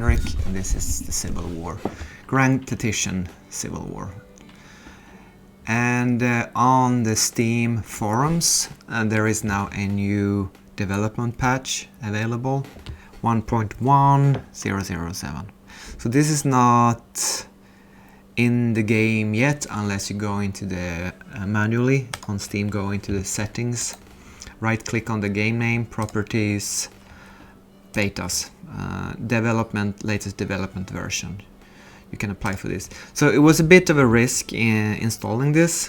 generic, and this is the Civil War. Grand Tactician Civil War. And on the Steam forums, there is now a new development patch available, 1.1007. So this is not in the game yet, unless you go into the manually on Steam, go into the settings, right click on the game name, properties, betas, latest development version. You can apply for this. So it was a bit of a risk in installing this,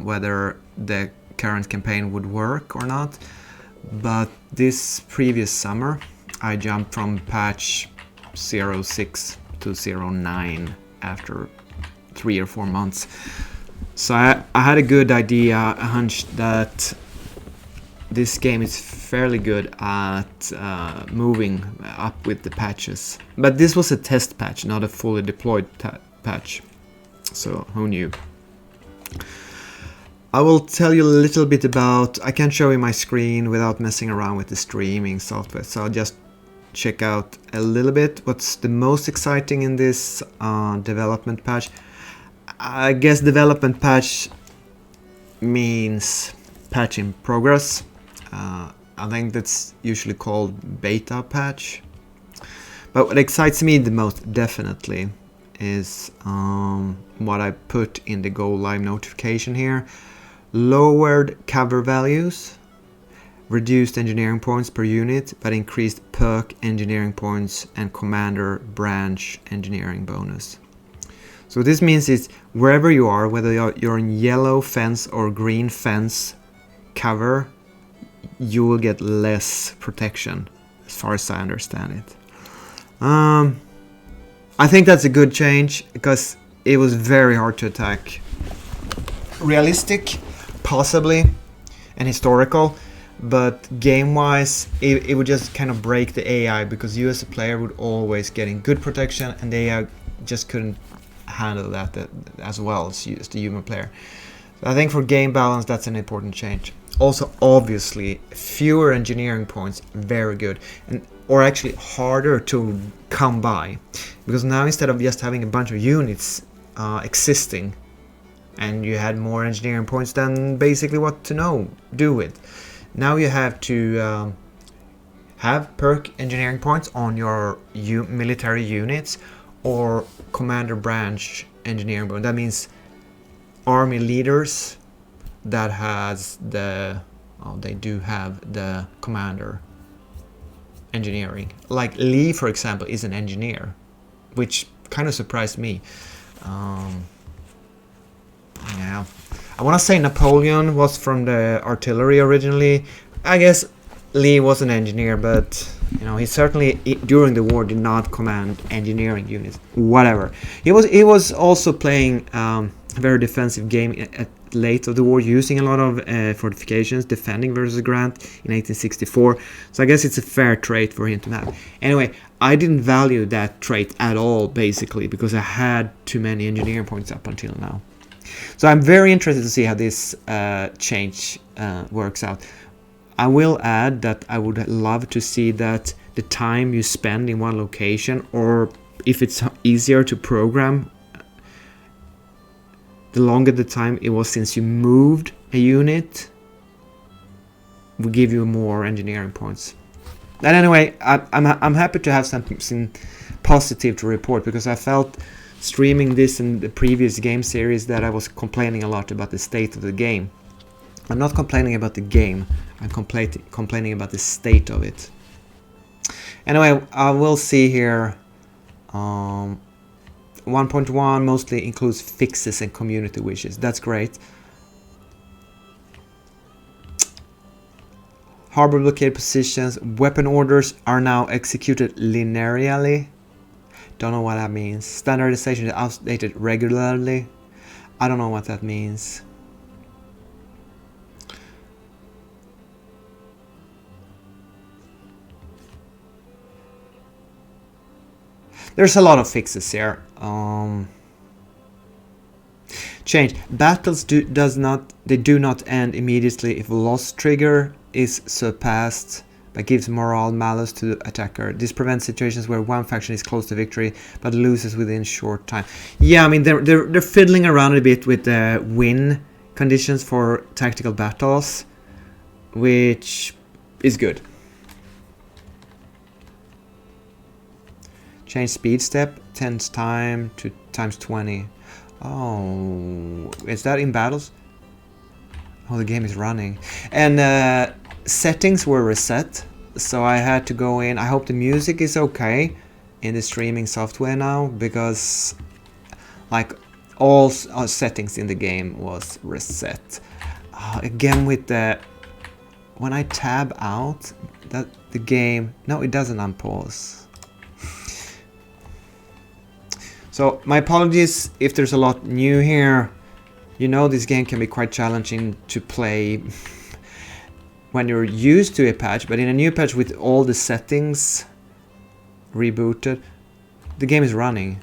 whether the current campaign would work or not. But this previous summer, I jumped from patch 06 to 09 after 3 or 4 months. So I had a good idea, a hunch that this game is fairly good at moving up with the patches. But this was a test patch, not a fully deployed patch. So who knew? I will tell you a little bit about, I can't show you my screen without messing around with the streaming software. So I'll just check out a little bit what's the most exciting in this development patch. I guess development patch means patch in progress. I think that's usually called beta patch. But what excites me the most definitely is what I put in the go live notification here. Lowered cover values, reduced engineering points per unit, but increased perk engineering points and commander branch engineering bonus. So what this means is wherever you are, whether you're in yellow fence or green fence cover, you will get less protection, as far as I understand it. I think that's a good change, because it was very hard to attack. Realistic, possibly, and historical, but game-wise, it would just kind of break the AI, because you as a player would always getting good protection, and the AI just couldn't handle that as well as the human player. So I think for game balance, that's an important change. Also, obviously, fewer engineering points, very good, or actually harder to come by, because now instead of just having a bunch of units existing, and you had more engineering points than basically what to do with, now you have to have perk engineering points on your military units or commander branch engineering points. That means army leaders that has they do have the commander engineering. Like Lee, for example, is an engineer, which kind of surprised me. Yeah, I want to say Napoleon was from the artillery originally. I guess Lee was an engineer, but you know, he certainly during the war did not command engineering units. Whatever. He was also playing a very defensive game at late of the war, using a lot of fortifications, defending versus Grant in 1864. So I guess it's a fair trait for him to have. Anyway, I didn't value that trait at all, basically, because I had too many engineering points up until now. So I'm very interested to see how this change works out. I will add that I would love to see that the time you spend in one location, or if it's easier to program, the longer the time it was since you moved a unit, will give you more engineering points. But anyway, I'm happy to have something positive to report, because I felt streaming this in the previous game series that I was complaining a lot about the state of the game. I'm not complaining about the game, I'm complaining about the state of it. Anyway, I will see here 1.1 mostly includes fixes and community wishes. That's great. Harbor blockade positions. Weapon orders are now executed linearly. Don't know what that means. Standardization is updated regularly. I don't know what that means. There's a lot of fixes here. Change. Battles do not end immediately if loss trigger is surpassed but gives moral malice to the attacker. This prevents situations where one faction is close to victory but loses within short time. Yeah, I mean they're fiddling around a bit with the win conditions for tactical battles, which is good. Change speed step 10 time to times 20. Oh, is that in battles? Oh, the game is running. And settings were reset, so I had to go in. I hope the music is okay in the streaming software now, because like all settings in the game was reset. Again with the, when I tab out, that the game, no, it doesn't unpause. So my apologies if there's a lot new here. You know, this game can be quite challenging to play when you're used to a patch, but in a new patch with all the settings rebooted, the game is running.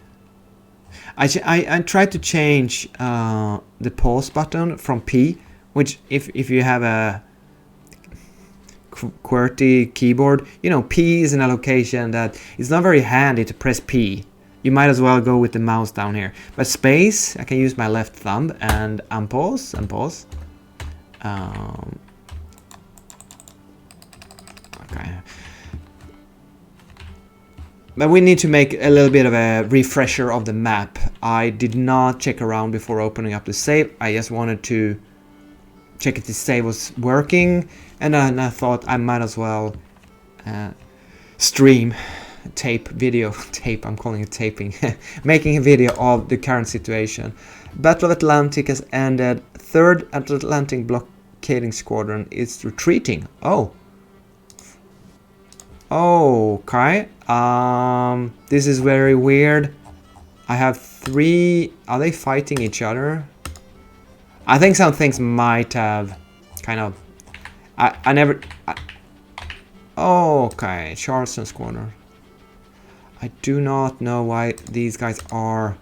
I tried to change the pause button from P, which if you have a QWERTY keyboard, you know, P is in a location that it's not very handy to press P. You might as well go with the mouse down here. But space, I can use my left thumb and unpause, unpause. Okay. But we need to make a little bit of a refresher of the map. I did not check around before opening up the save. I just wanted to check if the save was working. And then I thought I might as well stream. I'm calling it taping. Making a video of the current situation. Battle of Atlantic has ended. 3rd Atlantic blockading squadron is retreating. Oh. Okay. This is very weird. I have 3. Are they fighting each other? I think some things might have kind of. I never. Okay, Charleston squadron. I do not know why these guys are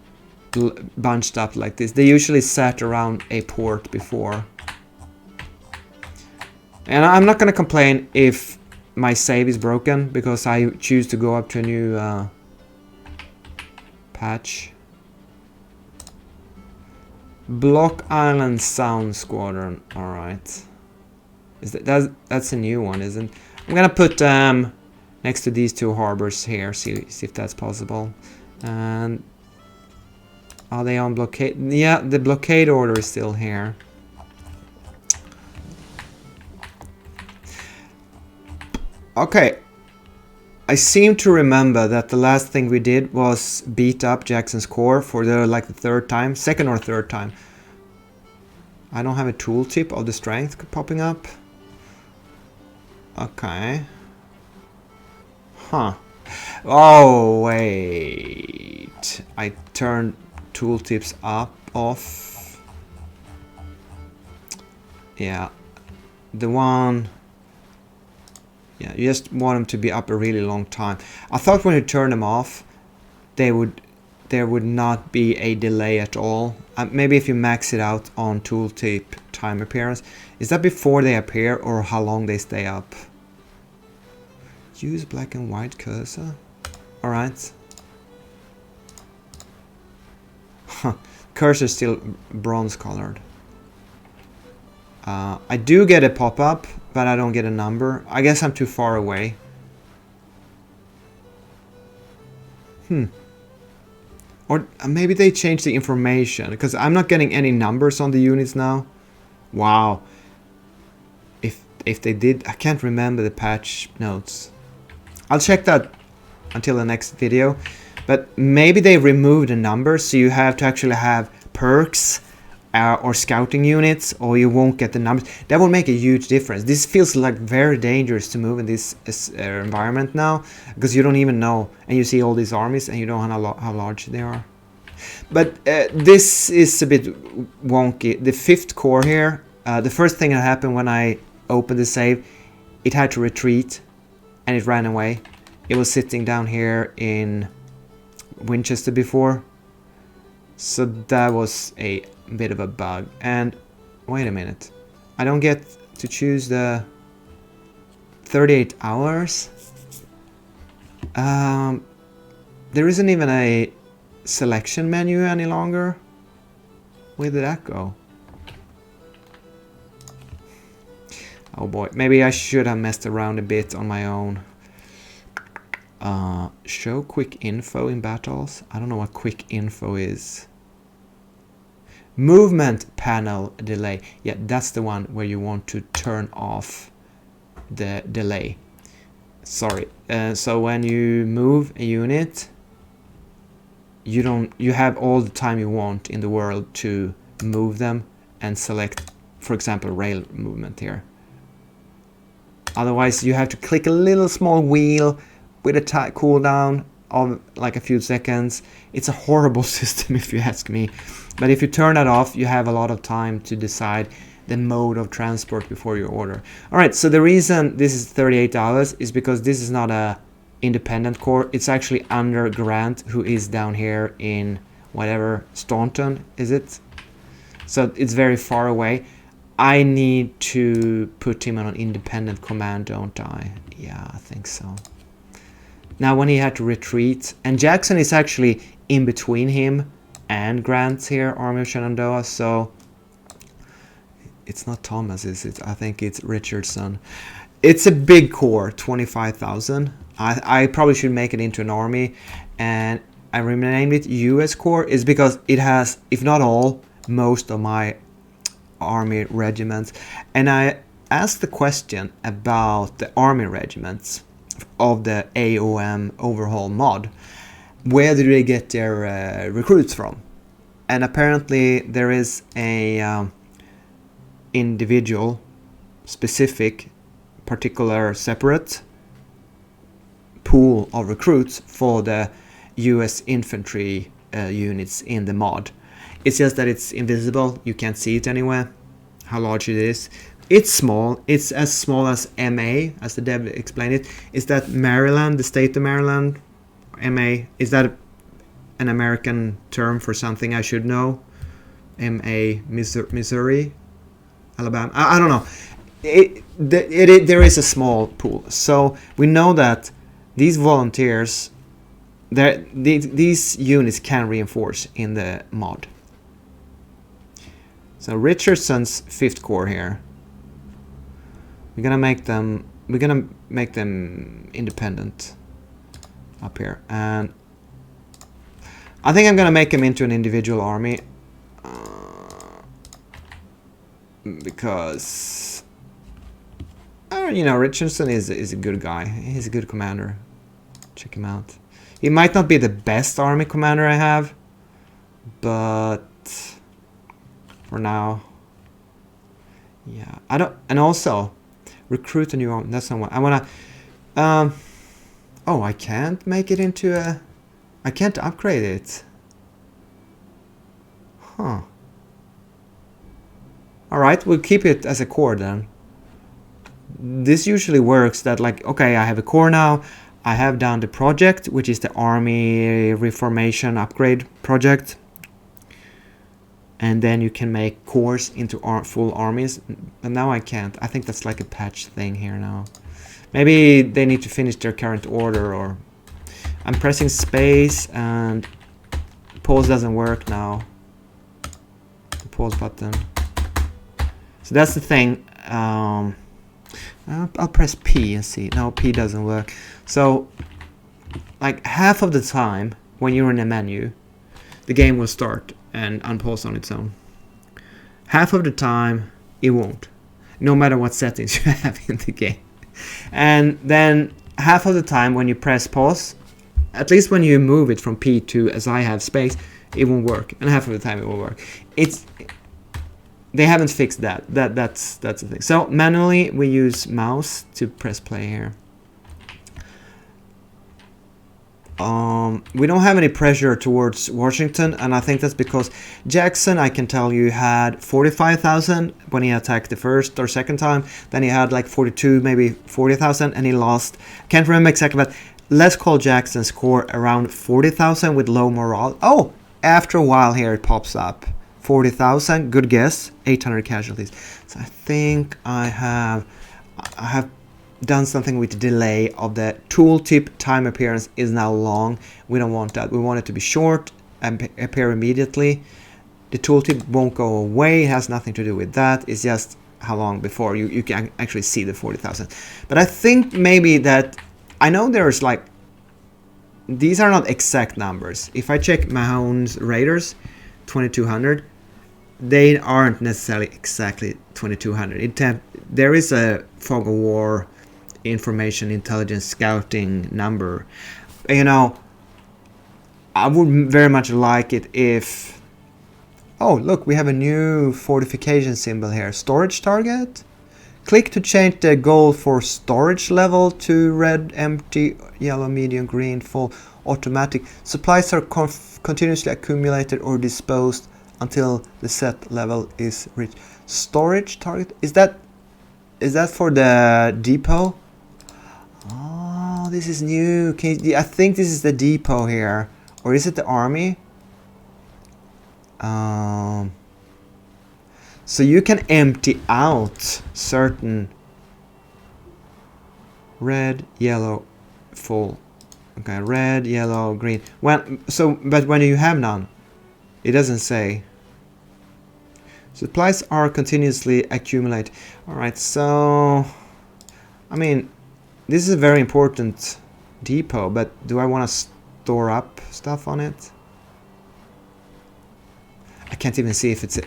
bunched up like this. They usually sat around a port before. And I'm not gonna complain if my save is broken, because I choose to go up to a new patch. Block Island Sound Squadron. Alright. That's a new one, isn't it? I'm gonna put next to these 2 harbors here, see if that's possible. And are they on blockade? Yeah, the blockade order is still here. Okay, I seem to remember that the last thing we did was beat up Jackson's Corps for the 3rd time, 2nd or 3rd time. I don't have a tooltip of the strength popping up. Okay. Huh. Oh, wait. I turned tooltips off. Yeah. The one. Yeah, you just want them to be up a really long time. I thought when you turn them off, there would not be a delay at all. Maybe if you max it out on tooltip time appearance. Is that before they appear or how long they stay up? Use black and white cursor. Alright. Huh. Cursor still bronze colored. I do get a pop-up, but I don't get a number. I guess I'm too far away. Or maybe they changed the information, because I'm not getting any numbers on the units now. Wow. If they did, I can't remember the patch notes. I'll check that until the next video. But maybe they removed the numbers, so you have to actually have perks or scouting units, or you won't get the numbers. That will make a huge difference. This feels like very dangerous to move in this environment now, because you don't even know, and you see all these armies and you don't know how large they are. But this is a bit wonky. The 5th Corps here, the first thing that happened when I opened the save, it had to retreat and it ran away. It was sitting down here in Winchester before, so that was a bit of a bug. And wait a minute, I don't get to choose the 38 hours. There isn't even a selection menu any longer. Where did that go? Oh boy, maybe I should have messed around a bit on my own. Show quick info in battles. I don't know what quick info is. Movement panel delay. Yeah, that's the one where you want to turn off the delay. Sorry. So when you move a unit, you have all the time you want in the world to move them and select, for example, rail movement here. Otherwise, you have to click a little small wheel with a cooldown of like a few seconds. It's a horrible system if you ask me. But if you turn that off, you have a lot of time to decide the mode of transport before you order. All right, so the reason this is $38 is because this is not a independent core. It's actually under Grant, who is down here in whatever, Staunton, is it? So it's very far away. I need to put him on an independent command, don't I? Yeah, I think so. Now when he had to retreat, and Jackson is actually in between him and Grant here, Army of Shenandoah, so it's not Thomas, is it? I think it's Richardson. It's a big core, 25,000. I probably should make it into an army, and I renamed it US Corps is because it has, if not all, most of my army regiments. And I asked the question about the army regiments of the A.O.M Overhaul mod. Where do they get their recruits from? And apparently there is a individual, specific, particular, separate pool of recruits for the US infantry units in the mod. It's just that it's invisible, you can't see it anywhere, how large it is. It's small, it's as small as MA, as the dev explained it. Is that Maryland, the state of Maryland? MA, is that an American term for something I should know? MA, Missouri? Alabama? I don't know. There is a small pool. So we know that these volunteers, these units can reinforce in the mod. So Richardson's 5th Corps here. We're gonna make them independent up here, and I think I'm gonna make him into an individual army because you know, Richardson is a good guy. He's a good commander. Check him out. He might not be the best army commander I have, but for now, yeah. I don't, and also recruit a new army. That's not what I wanna. Oh, I can't make it into a. I can't upgrade it. Huh. All right, we'll keep it as a core then. This usually works that, like, okay, I have a core now. I have done the project, which is the army reformation upgrade project. And then you can make cores into full armies. But now I can't. I think that's like a patch thing here now. Maybe they need to finish their current order, or I'm pressing space and pause doesn't work now. The pause button. So that's the thing. I'll press P and see. No, P doesn't work. So, like half of the time when you're in a menu, the game will start and unpause on its own. Half of the time, it won't. No matter what settings you have in the game. And then half of the time when you press pause, at least when you move it from P to as I have space, it won't work. And half of the time it will work. They haven't fixed that. That's the thing. So manually we use mouse to press play here. We don't have any pressure towards Washington, and I think that's because Jackson, I can tell you, had 45,000 when he attacked the first or second time. Then he had like 42, maybe 40,000, and he lost. Can't remember exactly, but let's call Jackson's core around 40,000 with low morale. Oh, after a while here it pops up. 40,000, good guess. 800 casualties. So I think I have done something with the delay of the tooltip time appearance is now long. We don't want that. We want it to be short and appear immediately. The tooltip won't go away. It has nothing to do with that. It's just how long before you can actually see the 40,000. But I think maybe that, I know there's like, these are not exact numbers. If I check Mahon's Raiders 2200, they aren't necessarily exactly 2200. There is a fog of war information intelligence scouting number. You know, I would very much like it if, oh look, we have a new fortification symbol here. Storage target. Click to change the goal for storage level to red, empty, yellow, medium, green, full, automatic. Supplies are continuously accumulated or disposed until the set level is reached. Storage target, is that for the depot? Oh, this is new. I think this is the depot here, or is it the army? So you can empty out certain red, yellow, full. Okay, red, yellow, green. But when you have none, it doesn't say. Supplies are continuously accumulate. All right, so I mean, this is a very important depot, but do I want to store up stuff on it? I can't even see if it's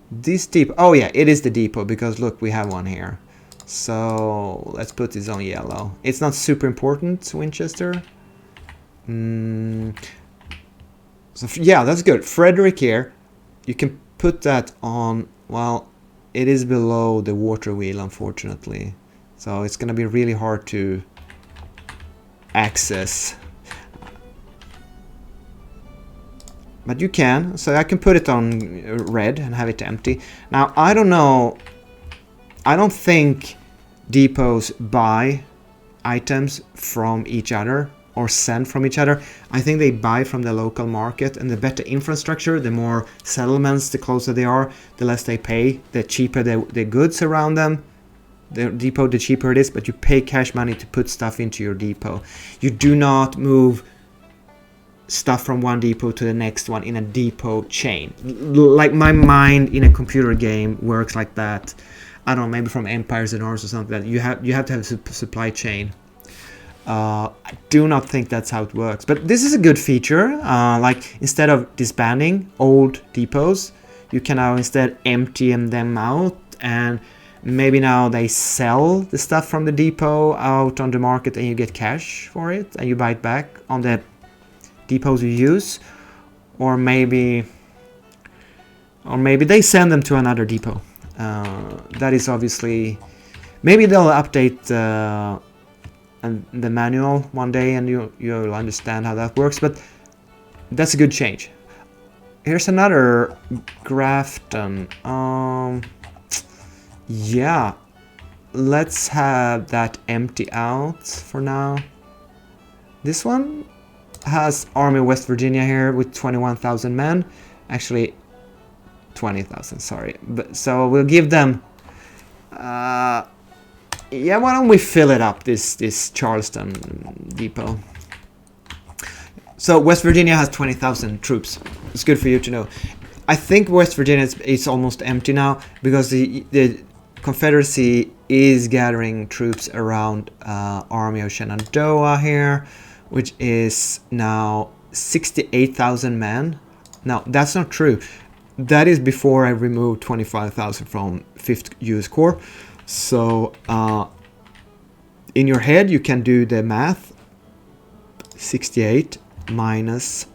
this depot. Oh yeah, it is the depot, because look, we have one here. So let's put this on yellow. It's not super important, Winchester. So yeah, that's good. Frederick here, you can put that on, well, it is below the water wheel, unfortunately. So it's gonna be really hard to access. But you can, so I can put it on red and have it empty. Now, I don't know, I don't think depots buy items from each other or send from each other. I think they buy from the local market, and the better infrastructure, the more settlements, the closer they are, the less they pay, the cheaper the goods around them. The depot, the cheaper it is, but you pay cash money to put stuff into your depot. You do not move stuff from one depot to the next one in a depot chain. Like my mind in a computer game works like that. I don't know, maybe from Empires and Ars or something like that. You have to have a supply chain. I do not think that's how it works, but this is a good feature. Like instead of disbanding old depots, you can now instead empty them out, and maybe now they sell the stuff from the depot out on the market, and you get cash for it, and you buy it back on the depots you use, or maybe they send them to another depot. That is obviously, maybe they'll update the manual one day, and you'll understand how that works. But that's a good change. Here's another Grafton. Yeah, let's have that empty out for now. This one has Army West Virginia here with 21,000 men. Actually 20,000, sorry. But so we'll give them yeah, why don't we fill it up, this Charleston depot. So West Virginia has 20,000 troops. It's good for you to know. I think West Virginia is almost empty now, because the Confederacy is gathering troops around Army of Shenandoah here, which is now 68,000 men. Now, that's not true. That is before I removed 25,000 from 5th US Corps. So, in your head, you can do the math. 68 minus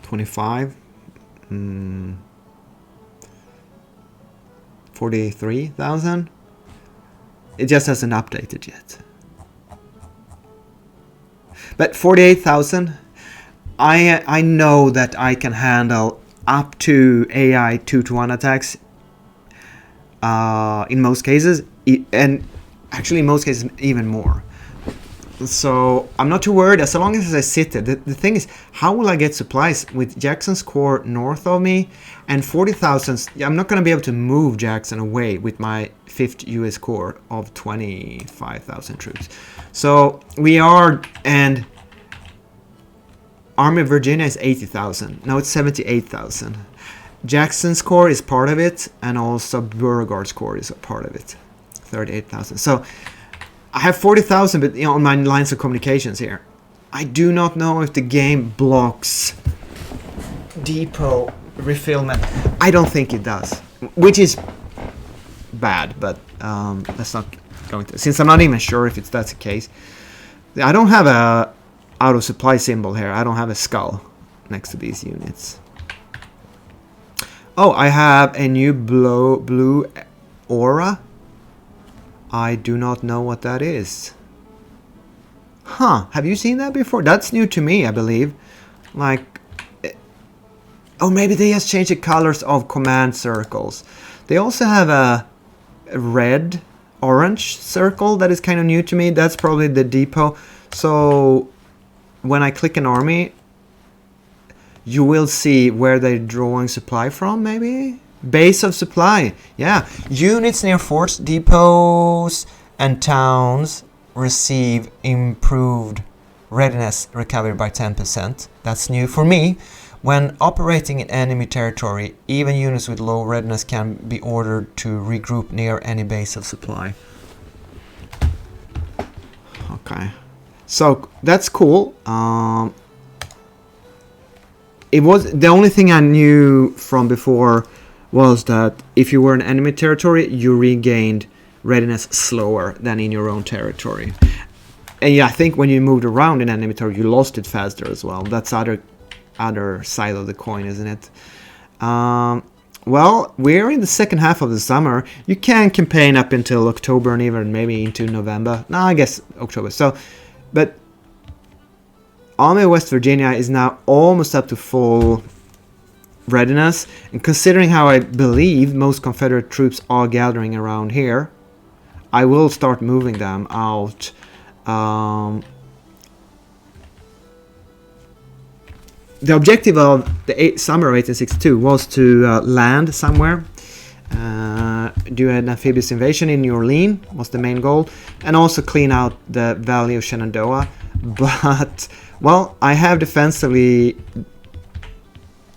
25. 43,000. It just hasn't updated yet. But 48,000, I know that I can handle up to AI 2-to-1 attacks in most cases, and actually in most cases even more. So I'm not too worried as long as I sit there. The thing is, how will I get supplies with Jackson's corps north of me and 40,000? I'm not going to be able to move Jackson away with my 5th US Corps of 25,000 troops. So we are, and Army of Virginia is 80,000. Now it's 78,000. Jackson's Corps is part of it, and also Beauregard's Corps is a part of it. 38,000. So I have 40,000, but on my lines of communications here. I do not know if the game blocks depot refillment. I don't think it does, which is bad, but that's not going to. Since I'm not even sure if that's the case. I don't have a out of supply symbol here. I don't have a skull next to these units. Oh, I have a new blue aura. I do not know what that is. Huh, have you seen that before? That's new to me, I believe. Like, oh, maybe they just changed the colors of command circles. They also have a red, orange circle that is kind of new to me. That's probably the depot. So when I click an army, you will see where they're drawing supply from, maybe? Base of supply, yeah. Units near forts, depots, and towns receive improved readiness recovery by 10%. That's new for me. When operating in enemy territory, even units with low readiness can be ordered to regroup near any base of supply. Okay, so that's cool. It was the only thing I knew from before was that if you were in enemy territory, you regained readiness slower than in your own territory. And yeah, I think when you moved around in enemy territory, you lost it faster as well. That's other side of the coin, isn't it? Well, we're in the second half of the summer. You can campaign up until October and even maybe into November. No, I guess October. So, but Army of West Virginia is now almost up to full readiness, and considering how I believe most Confederate troops are gathering around here, I will start moving them out. The objective of the summer of 1862 was to land somewhere, do an amphibious invasion in New Orleans was the main goal, and also clean out the Valley of Shenandoah. But, well, I have defensively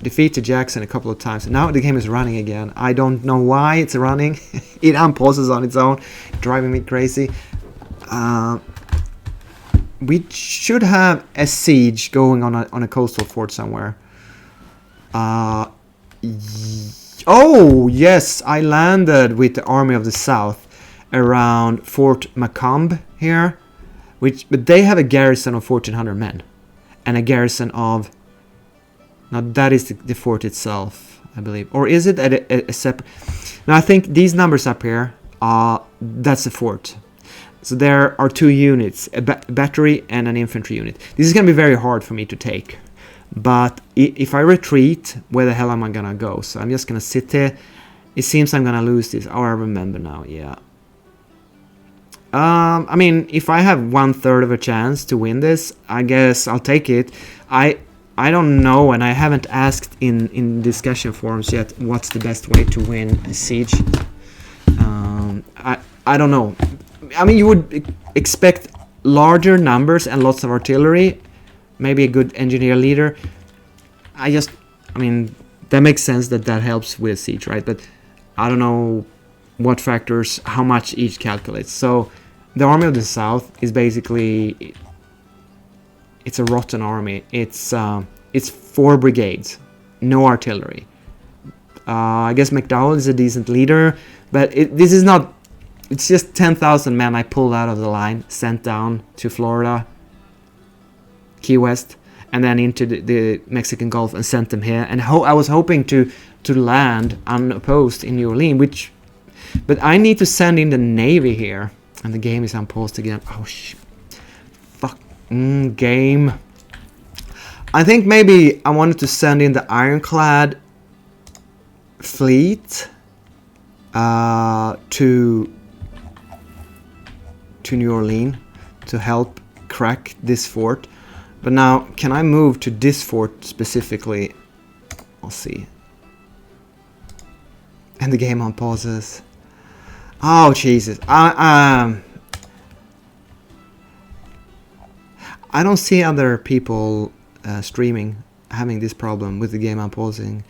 defeated Jackson a couple of times. Now the game is running again. I don't know why it's running. It unpauses on its own, driving me crazy. We should have a siege going on a coastal fort somewhere. Oh yes, I landed with the Army of the South around Fort Macomb here, but they have a garrison of 1,400 men and a garrison of. Now that is the fort itself, I believe, or is it a separate? Now I think these numbers up here, that's the fort. So there are 2 units, a battery and an infantry unit. This is going to be very hard for me to take. But if I retreat, where the hell am I going to go? So I'm just going to sit there. It seems I'm going to lose this. Oh, I remember now, yeah. I mean, if I have 1/3 of a chance to win this, I guess I'll take it. I don't know, and I haven't asked in discussion forums yet what's the best way to win a siege. I don't know. I mean, you would expect larger numbers and lots of artillery, maybe a good engineer leader. I mean, that makes sense that helps with a siege, right? But I don't know what factors, how much each calculates. So the Army of the South is basically, it's a rotten army. It's 4 brigades, no artillery. I guess McDowell is a decent leader, but this is not. It's just 10,000 men I pulled out of the line, sent down to Florida, Key West, and then into the Mexican Gulf and sent them here. And I was hoping to land unopposed in New Orleans, but I need to send in the Navy here. And the game is unpaused again. Oh, fuck. Game. I think maybe I wanted to send in the Ironclad fleet to New Orleans to help crack this fort. But now, can I move to this fort specifically? I'll see. And the game unpauses. Oh Jesus! I don't see other people streaming having this problem with the game unpausing.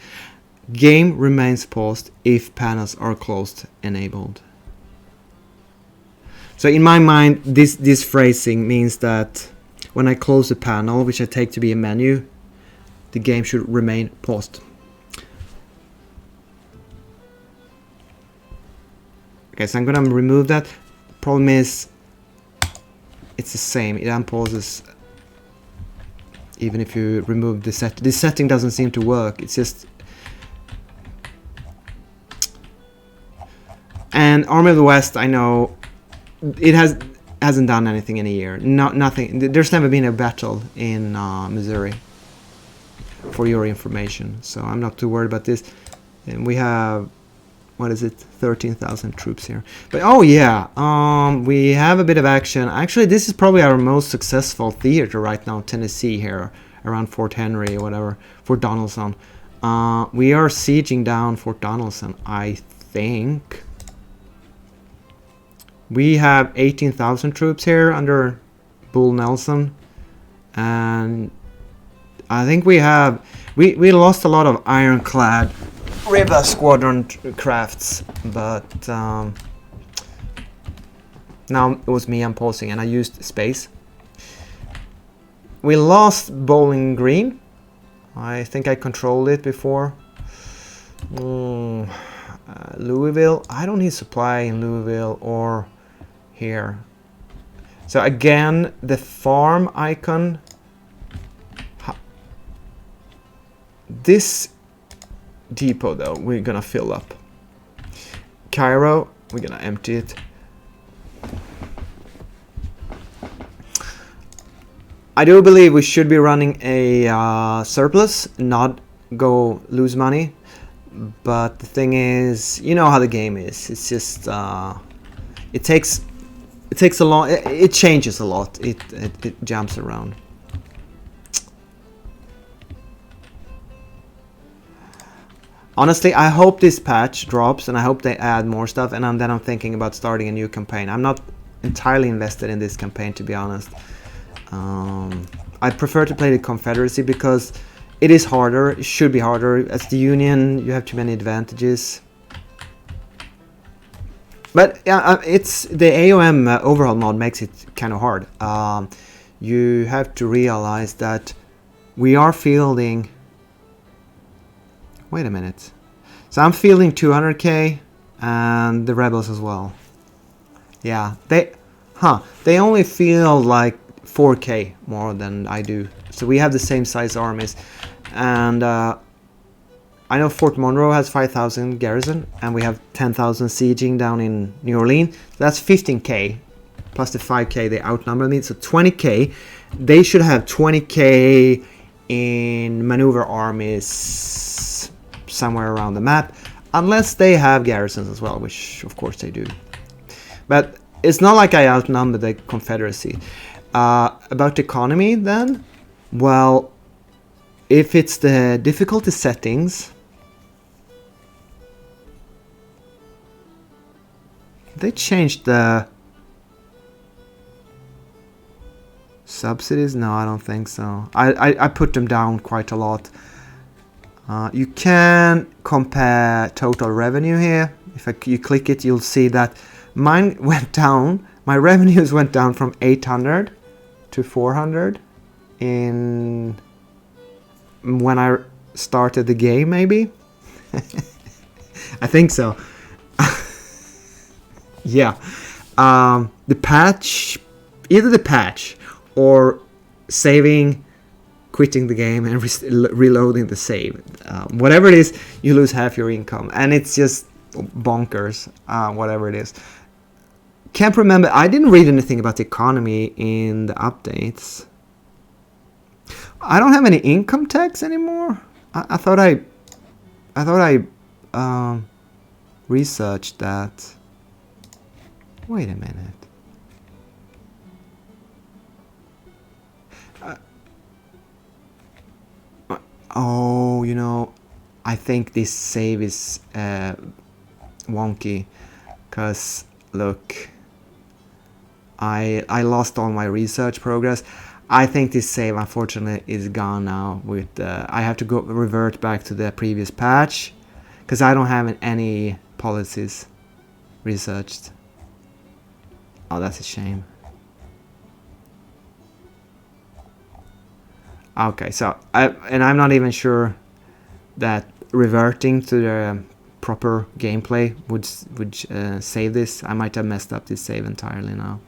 Game remains paused if panels are closed enabled. So in my mind, this phrasing means that when I close a panel, which I take to be a menu, the game should remain paused. Okay, so I'm gonna remove that. Problem is, it's the same. It unpauses even if you remove the set. This setting doesn't seem to work. It's just. And Army of the West, I know, it hasn't done anything in a year. Nothing. There's never been a battle in Missouri. For your information, so I'm not too worried about this. And we have, what is it, 13,000 troops here. But oh yeah, we have a bit of action. Actually, this is probably our most successful theater right now, Tennessee here, around Fort Henry or whatever, Fort Donelson. We are sieging down Fort Donelson, I think. We have 18,000 troops here under Bull Nelson, and I think we lost a lot of ironclad River Squadron crafts, but now it was me unpausing and I used space. We lost Bowling Green. I think I controlled it before. Louisville. I don't need supply in Louisville or here. So again, the farm icon. This depot though, we're gonna fill up. Cairo, we're gonna empty it. I do believe we should be running a surplus, not go lose money. But the thing is, you know how the game is. It's just it takes a long. It changes a lot. It jumps around. Honestly, I hope this patch drops and I hope they add more stuff, and then I'm thinking about starting a new campaign. I'm not entirely invested in this campaign, to be honest. I prefer to play the Confederacy because it is harder. It should be harder. As the Union, you have too many advantages. But yeah, it's the A.O.M Overhaul mod makes it kind of hard. You have to realize that we are fielding. Wait a minute. So I'm fielding 200k and the rebels as well. Yeah, they only field like 4k more than I do. So we have the same size armies. And I know Fort Monroe has 5,000 garrison and we have 10,000 sieging down in New Orleans. So that's 15k plus the 5k they outnumber me. So 20k. They should have 20k in maneuver armies somewhere around the map, unless they have garrisons as well, which of course they do. But it's not like I outnumber the Confederacy. About the economy then, well, if it's the difficulty settings, they changed the subsidies. No, I don't think so. I put them down quite a lot. You can compare total revenue here. If you click it, you'll see that mine went down. My revenues went down from 800 to 400 in when I started the game, maybe. I think so. Yeah. The patch, either the patch or saving, quitting the game and reloading the save. Whatever it is, you lose half your income. And it's just bonkers, whatever it is. Can't remember. I didn't read anything about the economy in the updates. I don't have any income tax anymore. I thought I researched that. Wait a minute. Oh, you know, I think this save is wonky, because look, I lost all my research progress. I think this save unfortunately is gone now. With I have to go revert back to the previous patch, because I don't have any policies researched. Oh, that's a shame. Okay, so I'm not even sure that reverting to the proper gameplay would save this. I might have messed up this save entirely now.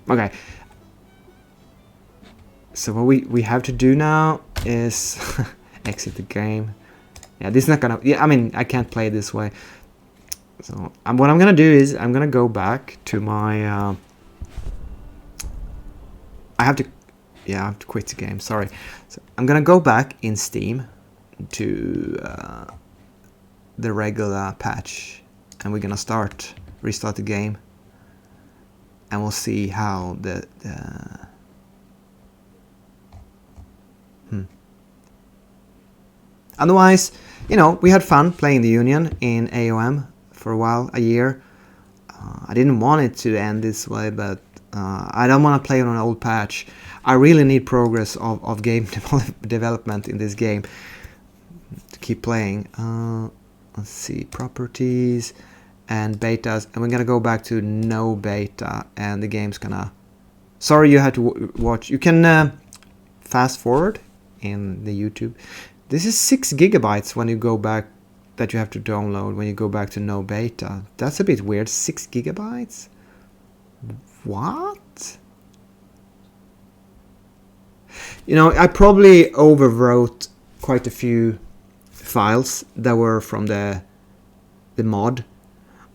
Okay. So what we have to do now is exit the game. Yeah, this is not gonna. Yeah, I mean, I can't play this way. So what I'm gonna do is I'm gonna go back to my. I have to quit the game. Sorry. So I'm gonna go back in Steam to the regular patch, and we're gonna restart the game, and we'll see how the Otherwise, you know, we had fun playing the Union in AOM for a while, a year. I didn't want it to end this way, but I don't want to play on an old patch. I really need progress of game development in this game to keep playing. Let's see, properties and betas, and we're gonna go back to no beta, and the game's gonna. Sorry, you had to watch. You can fast forward in the YouTube. This is 6 gigabytes when you go back, that you have to download when you go back to no beta. That's a bit weird. 6 gigabytes? What? You know, I probably overwrote quite a few files that were from the mod.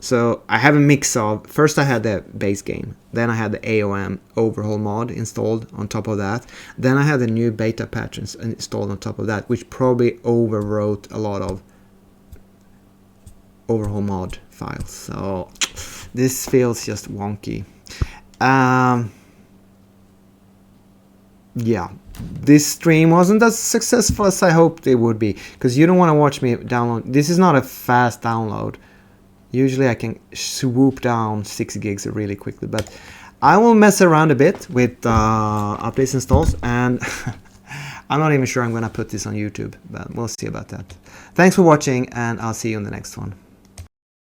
So I have a mix of, first I had the base game, then I had the A.O.M Overhaul Mod installed on top of that, then I had the new beta patch installed on top of that, which probably overwrote a lot of Overhaul Mod files. So this feels just wonky. Yeah, this stream wasn't as successful as I hoped it would be, because you don't want to watch me download. This is not a fast download. Usually I can swoop down 6 gigs really quickly, but I will mess around a bit with updates installs, and I'm not even sure I'm going to put this on YouTube, but we'll see about that. Thanks for watching, and I'll see you in the next one.